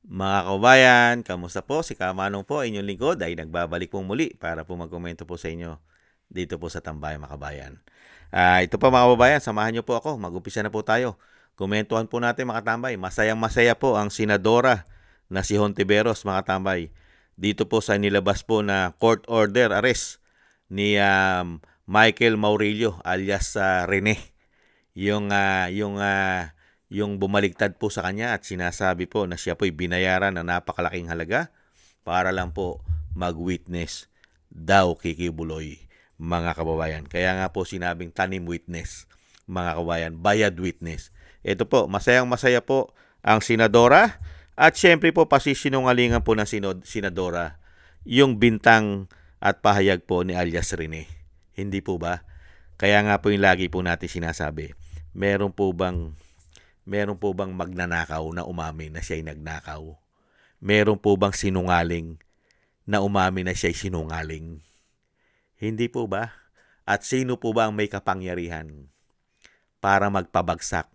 Mga kabayan, kamusta po? Si Kamanong po, inyong lingkod ay nagbabalik po muli para po magkomento po sa inyo dito po sa Tambayan mga kabayan. Ito po mga kababayan, samahan niyo po ako. Mag-umpisa na po tayo. Komentuhan po natin mga tambay. Masayang masaya po ang senadora na si Hontiveros mga tambay. Dito po sa nilabas po na court order arrest ni Michael Maurilio alias Rene. Yung bumaligtad po sa kanya at sinasabi po na siya po'y binayaran ng napakalaking halaga para lang po mag-witness daw kikibuloy mga kababayan. Kaya nga po sinabing tanim witness mga kababayan, bayad witness. Ito po, masayang masaya po ang senadora at syempre po pasisinungalingan po ng senadora yung bintang at pahayag po ni alias Rene. Hindi po ba? Kaya nga po yung lagi po natin sinasabi, meron po bang magnanakaw na umamin na siya'y nagnakaw? Meron po bang sinungaling na umamin na siya'y sinungaling? Hindi po ba? At sino po ba ang may kapangyarihan para magpabagsak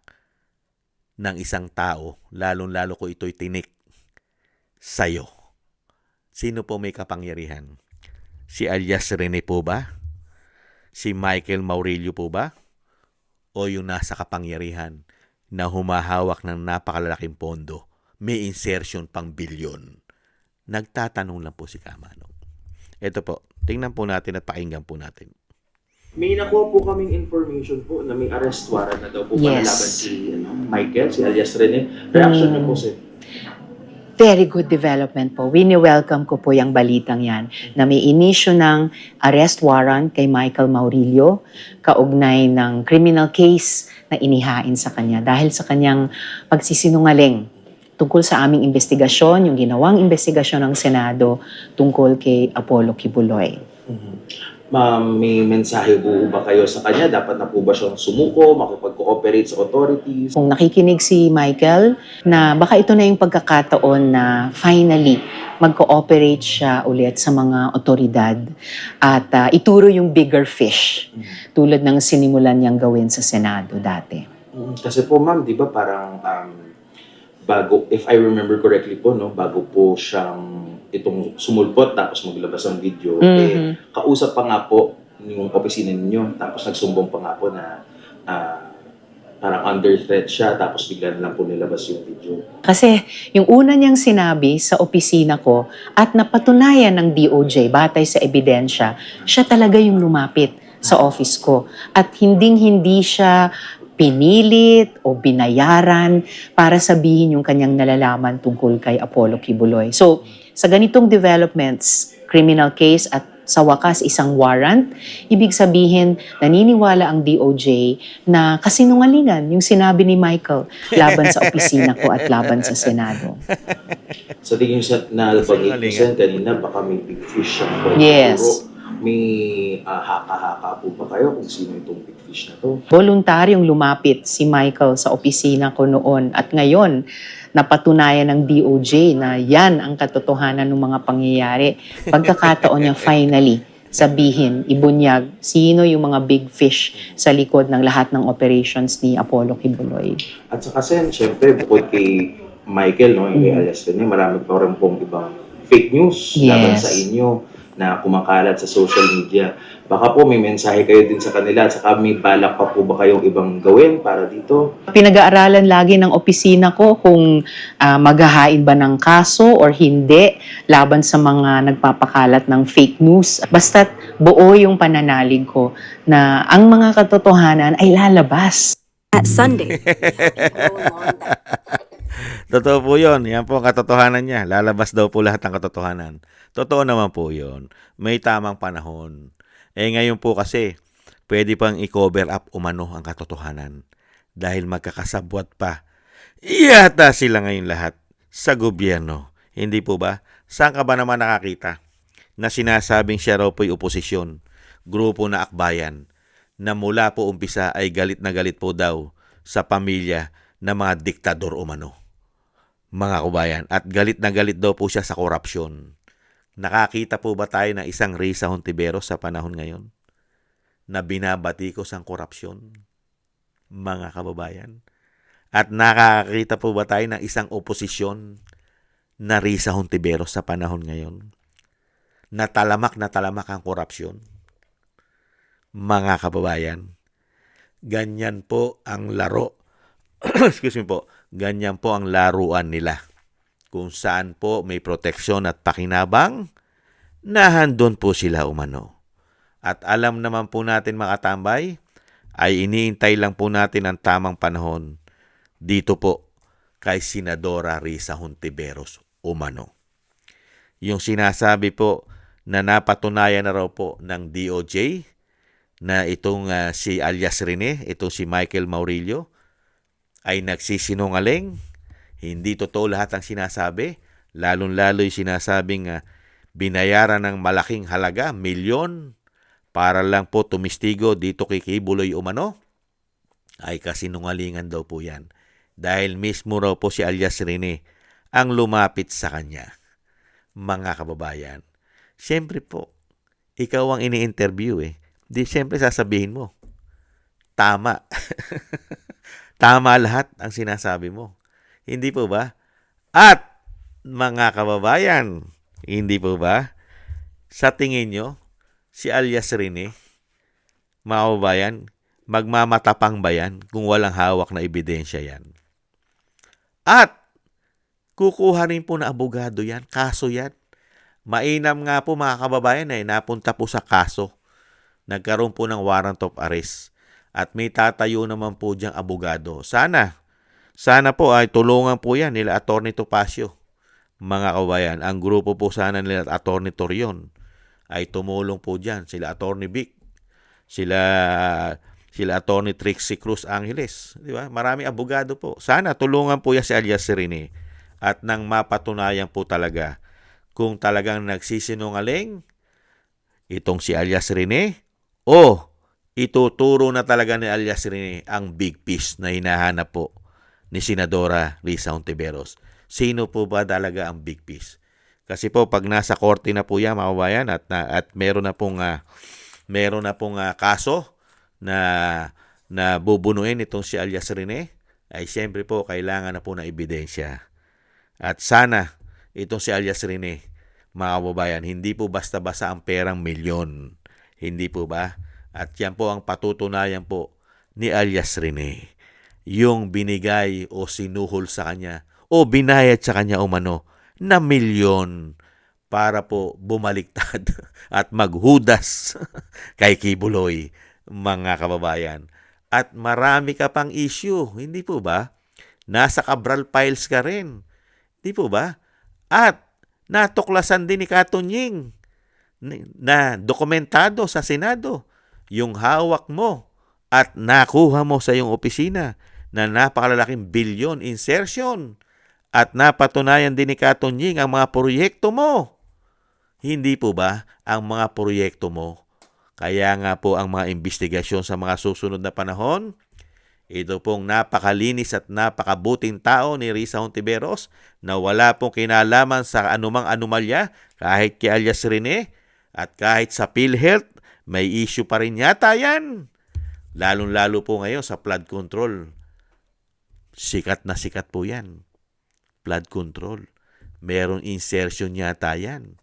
ng isang tao, lalong-lalo ko ito'y tinik sa'yo? Sino po may kapangyarihan? Si alias Rene po ba? Si Michael Maurilio po ba? O yung nasa kapangyarihan na humahawak ng napakalalaking pondo, may insertion pang bilyon? Nagtatanong lang po si Kamanong. Ito po, tingnan po natin at pakinggan po natin. May nakuha po kaming information po na may arrest warrant na daw po Yes. panalaban si Michael, si alias Rene. Reaction niyo po, sir? Very good development po. Wini-welcome ko po yung balitang yan na may inisyo ng arrest warrant kay Michael Maurilio kaugnay ng criminal case na inihain sa kanya dahil sa kanyang pagsisinungaling tungkol sa aming investigasyon, yung ginawang investigasyon ng Senado tungkol kay Apollo Kibuloy. Ma'am, may mensahe po ba kayo sa kanya? Dapat na po ba siyang sumuko, makipag-cooperate sa authorities? Kung nakikinig si Michael, na baka ito na yung pagkakataon na finally mag-cooperate siya ulit sa mga otoridad at ituro yung bigger fish tulad ng sinimulan niyang gawin sa Senado dati. Kasi po ma'am, di ba parang bago, if I remember correctly po, no, bago po siyang itong sumulpot tapos maglabas ng video, kausap pa nga po yung opisina ninyo, tapos nagsumbong pa nga po na parang under threat siya, tapos bigla na lang po nilabas yung video. Kasi yung una niyang sinabi sa opisina ko at napatunayan ng DOJ batay sa ebidensya, siya talaga yung lumapit sa office ko. At hinding-hindi siya pinilit o binayaran para sabihin yung kanyang nalalaman tungkol kay Apollo Kibuloy. So, sa ganitong developments, criminal case at sa wakas isang warrant, ibig sabihin naniniwala ang DOJ na kasinungalingan yung sinabi ni Michael laban sa opisina ko at laban sa Senado. Sa tingin sa nalabagay ko sa kanina, baka may big fish siya po. Yes. May haka-haka po ba kayo kung sino itong big fish na to? Voluntaryong lumapit si Michael sa opisina ko noon at ngayon napatunayan ng DOJ na yan ang katotohanan ng mga pangyayari. Pagkakataon niya finally sabihin, ibunyag, sino yung mga big fish sa likod ng lahat ng operations ni Apollo Kibuloy. At saka sen, syempre, bukod kay Michael, no, yung kay alias Rene, marami pa rin pong ibang fake news laban sa inyo na kumakalat sa social media. Baka po may mensahe kayo din sa kanila at saka may balak pa po ba kayong ibang gawin para dito? Pinag-aaralan lagi ng opisina ko kung maghahain ba ng kaso or hindi laban sa mga nagpapakalat ng fake news. Basta't buo yung pananalig ko na ang mga katotohanan ay lalabas. At Sunday. Totoo po yun. Yan po ang katotohanan niya. Lalabas daw po lahat ng katotohanan. Totoo naman po yun. May tamang panahon. Ngayon po kasi, pwede pang i-cover up umano ang katotohanan. Dahil magkakasabwat pa. Iyata sila ngayon lahat sa gobyerno. Hindi po ba? Saan ka ba naman nakakita na sinasabing siya raw po'y oposisyon, grupo na akbayan, na mula po umpisa ay galit na galit po daw sa pamilya ng mga diktador umano, mga kabayan, at galit na galit daw po siya sa korupsyon. Nakakita po ba tayo ng isang Risa Hontiveros sa panahon ngayon na binabatikos ang korupsyon, mga kababayan? At nakakita po ba tayo ng isang oposisyon na Risa Hontiveros sa panahon ngayon. Na talamak ang korupsyon. Mga kababayan, ganyan po ang laro. Excuse me po. Ganyan po ang laruan nila. Kung saan po may proteksyon at pakinabang, nahandun po sila umano. At alam naman po natin mga katambay, ay iniintay lang po natin ang tamang panahon dito po kay Senadora Risa Hontiveros umano. Yung sinasabi po na napatunayan na raw po ng DOJ na itong si alias Rene, itong si Michael Maurilio, ay nagsisinungaling. Hindi totoo lahat ang sinasabi, lalong-lalo yung sinasabing binayaran ng malaking halaga, milyon, para lang po tumistigo dito kay Kibuloy umano, ay kasinungalingan daw po yan. Dahil mismo raw po si alias Rene ang lumapit sa kanya. Mga kababayan, siyempre po, ikaw ang ini-interview Di siyempre sasabihin mo, tama. Tama lahat ang sinasabi mo. Hindi po ba? At mga kababayan, hindi po ba? Sa tingin nyo, si alias Rene, mga kababayan, magmamatapang ba yan kung walang hawak na ebidensya yan? At kukuha rin po na abogado yan, kaso yan. Mainam nga po mga kababayan napunta po sa kaso. Nagkaroon po ng warrant of arrest. At may tatayo naman po diyang abogado. Sana po ay tulungan po yan nila Atty. Topacio. Mga kababayan, ang grupo po sana nila Atty. Torion ay tumulong po dyan. Sila Atty. Vic, sila Atty. Trixie Cruz Angeles. Di ba? Maraming abogado po. Sana tulungan po yan si alias Rene. At nang mapatunayan po talaga kung talagang nagsisinungaling itong si alias Rene o ituturo na talaga ni alias Rene ang big fish na hinahanap po ni Senadora Risa Hontiveros. Sino po ba talaga ang big fish? Kasi po pag nasa korte na po yan mga kabayan at meron na pong kaso na bubunuin itong si alias Rene, ay siyempre po kailangan na po ng ebidensya. At sana itong si alias Rene, mga kababayan, hindi po basta-basta ang perang milyon. Hindi po ba? At yan po ang patutunayan po ni alias Rene. Yung binigay o sinuhol sa kanya o binayad sa kanya umano na milyon para po bumaliktad at maghudas kay Kibuloy, mga kababayan. At marami ka pang issue, hindi po ba? Nasa Cabral Files ka rin. Hindi po ba? At natuklasan din ni Katunying na dokumentado sa Senado yung hawak mo at nakuha mo sa iyong opisina na napakalalaking bilyon insertion at napatunayan din ni Katunying ang mga proyekto mo. Hindi po ba ang mga proyekto mo? Kaya nga po ang mga investigasyon sa mga susunod na panahon, ito pong napakalinis at napakabuting tao ni Risa Hontiveros na wala pong kinalaman sa anumang anomalya kahit kay alias Rene at kahit sa PhilHealth, may issue pa rin yata yan. Lalong-lalo po ngayon sa flood control. Sikat na sikat po yan. Flood control. Merong insertion yata yan.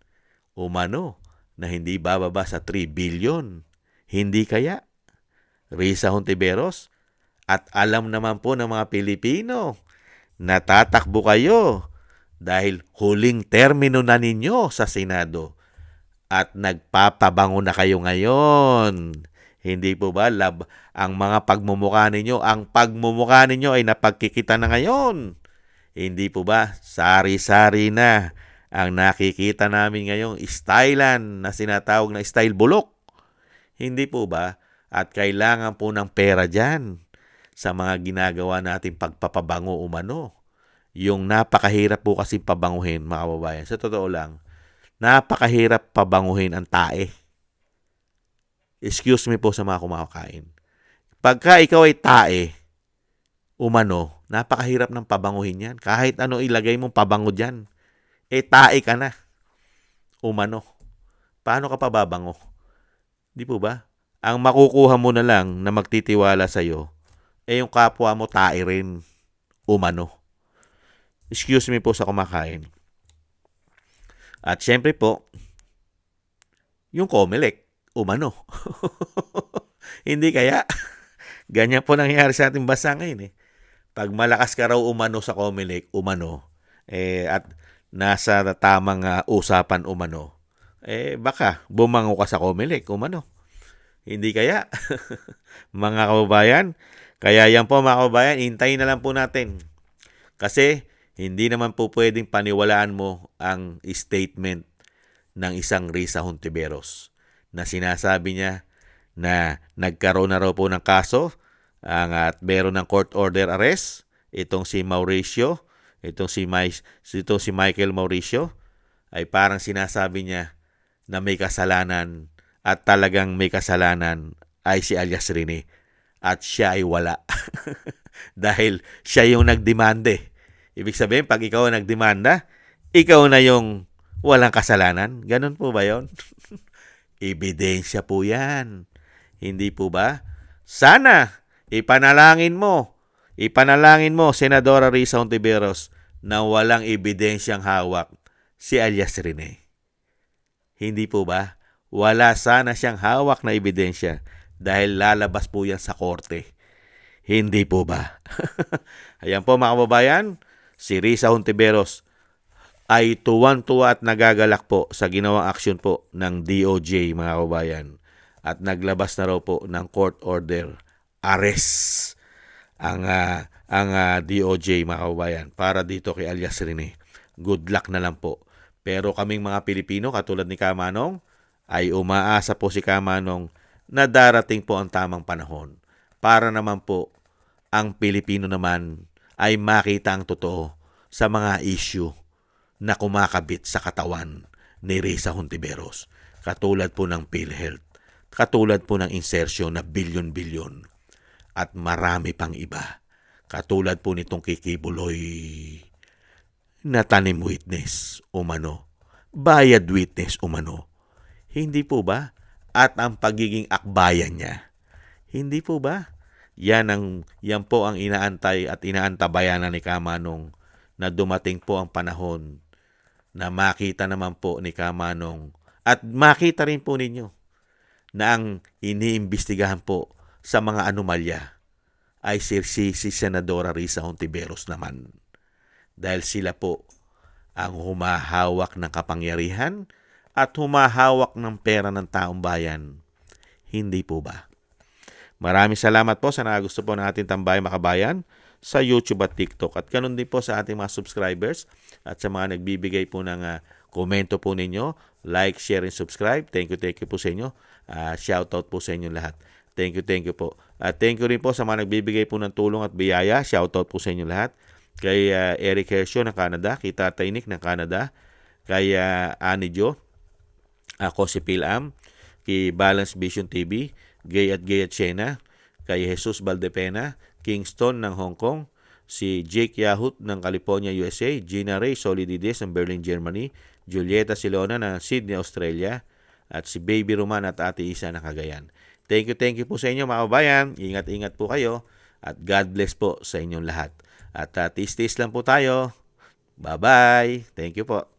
Umano na hindi bababa sa 3 billion. Hindi kaya? Risa Hontiveros? At alam naman po ng mga Pilipino, natatakbo kayo dahil huling termino na ninyo sa Senado at nagpapabango na kayo ngayon. Hindi po ba ang mga pagmumukha ninyo, ang pagmumukha ninyo ay napagkikita na ngayon. Hindi po ba sari-sari na ang nakikita namin ngayong stylan na sinatawag na style bulok? Hindi po ba? At kailangan po ng pera dyan sa mga ginagawa natin pagpapabango umano. Yung napakahirap po kasi pabanguhin, mga kababayan. Sa totoo lang, napakahirap pabanguhin ang tae. Excuse me po sa mga kumakain. Pagka ikaw ay tae, umano, napakahirap ng pabanguhin yan. Kahit ano ilagay mong pabango dyan, tae ka na. Umano. Paano ka pababango? Di po ba? Ang makukuha mo na lang na magtitiwala sa'yo, yung kapwa mo tae rin. Umano. Excuse me po sa kumakain. At syempre po, yung COMELEC, umano. Hindi kaya? Ganyan po nangyayari sa ating bansa ngayon eh. Pag malakas ka raw umano sa COMELEC, umano, at nasa tamang usapan umano, baka bumango ka sa COMELEC, umano. Hindi kaya? Mga kababayan, kaya yan po mga kababayan, hintayin na lang po natin. Kasi hindi naman po pwedeng paniwalaan mo ang statement ng isang Risa Hontiveros na sinasabi niya na nagkaroon na raw po ng kaso at meron ng court order arrest itong si Mauricio, itong si Michael Mauricio ay parang sinasabi niya na may kasalanan at talagang may kasalanan ay si alias Rene at siya ay wala. Dahil siya yung nagdemande. Ibig sabihin, pag ikaw ang nagdemanda, ikaw na yung walang kasalanan. Ganun po ba yon? Ebidensya po yan. Hindi po ba? Sana, ipanalangin mo, Senadora Risa Hontiveros, na walang ebidensyang hawak si alias Rene. Hindi po ba? Wala sana siyang hawak na ebidensya dahil lalabas po yan sa korte. Hindi po ba? Ayan po mga kababayan, si Risa Hontiveros ay tuwan-tuwa at nagagalak po sa ginawang aksyon po ng DOJ mga kababayan. At naglabas na raw po ng court order arrest ang DOJ mga kababayan para dito kay alias Rene. Good luck na lang po. Pero kaming mga Pilipino katulad ni Kamanong ay umaasa po si Kamanong na darating po ang tamang panahon para naman po ang Pilipino naman ay makita ang totoo sa mga issue na kumakabit sa katawan ni Risa Hontiveros. Katulad po ng PhilHealth, katulad po ng insertion na bilyon-bilyon, at marami pang iba. Katulad po nitong Kikibuloy na tanim witness umano, bayad witness umano. Hindi po ba? At ang pagiging akbayan niya. Hindi po ba? Yan po ang inaantay at inaantabayanan ni Kamanong na dumating po ang panahon na makita naman po ni Kamanong at makita rin po ninyo na ang iniimbestigahan po sa mga anomalya ay si Senadora Risa Hontiveros naman. Dahil sila po ang humahawak ng kapangyarihan at humahawak ng pera ng taong bayan. Hindi po ba? Maraming salamat po sa nagusto po ng ating Tambayang Makabayan sa YouTube at TikTok. At ganun din po sa ating mga subscribers at sa mga nagbibigay po ng komento po ninyo. Like, share, and subscribe. Thank you po sa inyo. Shoutout po sa inyo lahat. Thank you po. At thank you rin po sa mga nagbibigay po ng tulong at biyaya. Shoutout po sa inyo lahat. Kay Eric Hershaw ng Canada, kay Tatay Nick ng Canada, kay Ani Jo, ako si Pilam, kay Balance Vision TV, Gay at Shena, kay Jesus Valdepena, Kingston ng Hong Kong, si Jake Yahut ng California, USA, Gina Ray Solidides ng Berlin, Germany, Julieta Silona ng Sydney, Australia, at si Baby Roman at Ate Isa ng Cagayan. Thank you po sa inyo mga kabayan. Ingat po kayo at God bless po sa inyong lahat. At tiis-tiis lang po tayo. Bye-bye. Thank you po.